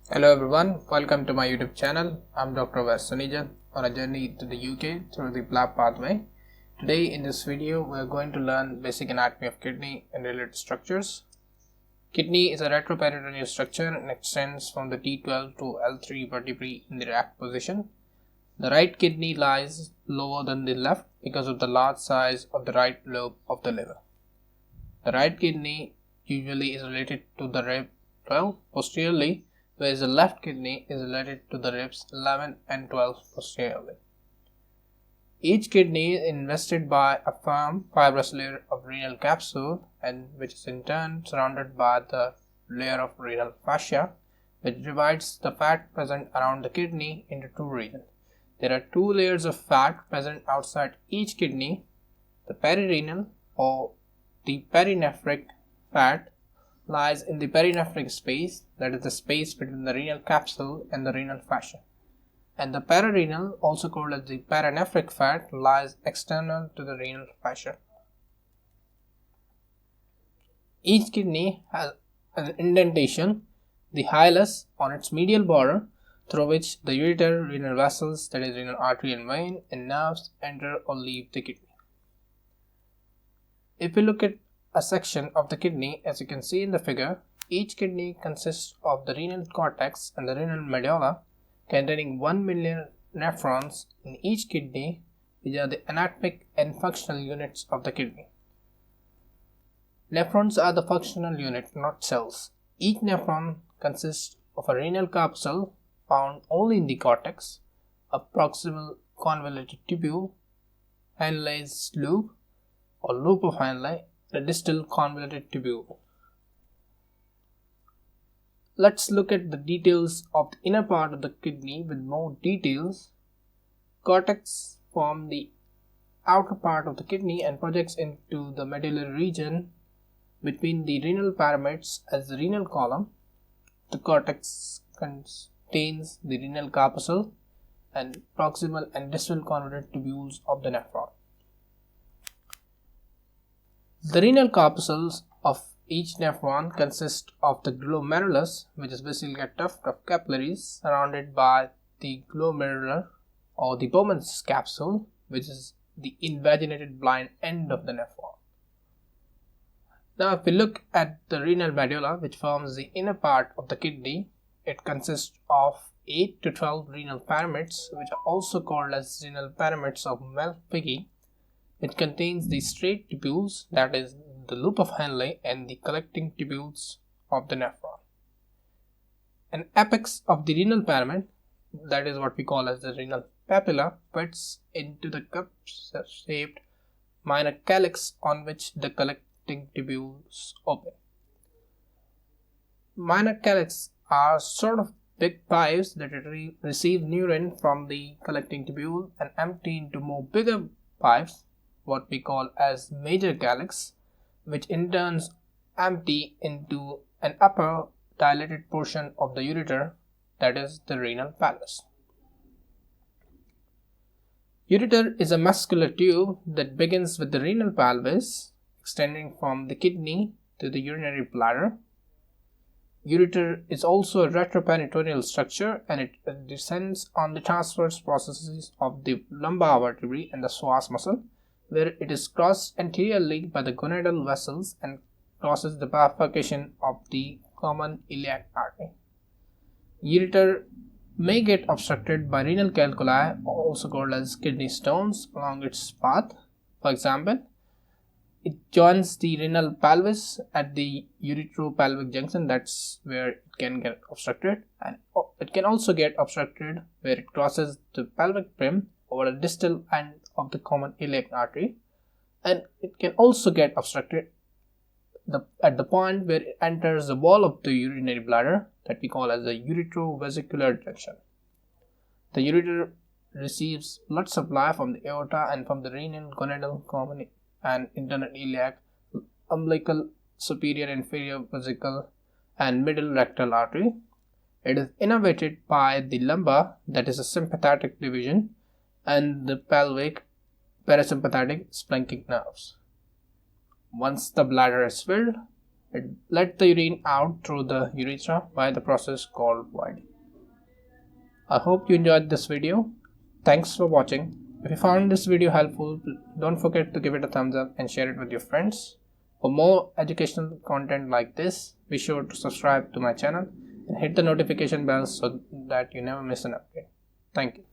Hello everyone, welcome to my YouTube channel. I'm Dr. Sunija on a journey to the UK through the blood pathway. Today in this video we are going to learn basic anatomy of kidney and related structures. Kidney is a retroperitoneal structure and extends from the T12 to L3 vertebrae in the rack position. The right kidney lies lower than the left because of the large size of the right lobe of the liver. The right kidney usually is related to the rib 12 posteriorly, whereas the left kidney is related to the ribs 11 and 12 posteriorly. Each kidney is invested by a firm fibrous layer of renal capsule, and which is in turn surrounded by the layer of renal fascia, which divides the fat present around the kidney into two regions. There are two layers of fat present outside each kidney, the perirenal or the perinephric fat lies in the perinephric space, that is the space between the renal capsule and the renal fascia, and the pararenal, also called as the paranephric fat, lies external to the renal fascia. Each kidney has an indentation, the hilus, on its medial border through which the ureter, renal vessels, that is renal artery and vein, and nerves enter or leave the kidney. If we look at a section of the kidney, as you can see in the figure, each kidney consists of the renal cortex and the renal medulla containing 1 million nephrons in each kidney, which are the anatomic and functional units of the kidney. Nephrons are the functional unit, not cells. Each nephron consists of a renal corpuscle found only in the cortex, a proximal convoluted tubule, Henle's loop or loop of Henle, the distal convoluted tubule. Let's look at the details of the inner part of the kidney with more details. Cortex forms the outer part of the kidney and projects into the medullary region between the renal pyramids as the renal column. The cortex contains the renal corpuscle and proximal and distal convoluted tubules of the nephron. The renal corpuscles of each nephron consist of the glomerulus, which is basically a tuft of capillaries surrounded by the glomerular or the Bowman's capsule, which is the invaginated blind end of the nephron. Now, if we look at the renal medulla, which forms the inner part of the kidney, it consists of 8 to 12 renal pyramids, which are also called as renal pyramids of Malpighi. It contains the straight tubules, that is the loop of Henle, and the collecting tubules of the nephron. An apex of the renal pyramid, that is what we call as the renal papilla, fits into the cup-shaped minor calyx on which the collecting tubules open. Minor calyx are sort of big pipes that receive urine from the collecting tubule and empty into more bigger pipes, what we call as major calyx, which in turn empty into an upper dilated portion of the ureter, that is the renal pelvis. Ureter is a muscular tube that begins with the renal pelvis, extending from the kidney to the urinary bladder. Ureter is also a retroperitoneal structure, and it descends on the transverse processes of the lumbar vertebrae and the psoas muscle, where it is crossed anteriorly by the gonadal vessels and crosses the bifurcation of the common iliac artery. Ureter may get obstructed by renal calculi, also called as kidney stones, along its path. For example, it joins the renal pelvis at the uretero-pelvic junction, that's where it can get obstructed, and it can also get obstructed where it crosses the pelvic rim over the distal end of the common iliac artery, and it can also get obstructed at the point where it enters the wall of the urinary bladder, that we call as the uretrovesicular junction. The ureter receives blood supply from the aorta and from the renal, gonadal, common and internal iliac, umbilical, superior, inferior vesical, and middle rectal artery. It is innervated by the lumbar, that is a sympathetic division, and the pelvic parasympathetic splanchnic nerves. Once the bladder is filled, It let the urine out through the urethra by the process called voiding. I hope you enjoyed this video. Thanks for watching. If you found this video helpful, don't forget to give it a thumbs up and share it with your friends. For more educational content like this, be sure to subscribe to my channel and hit the notification bell so that you never miss an update. Thank you.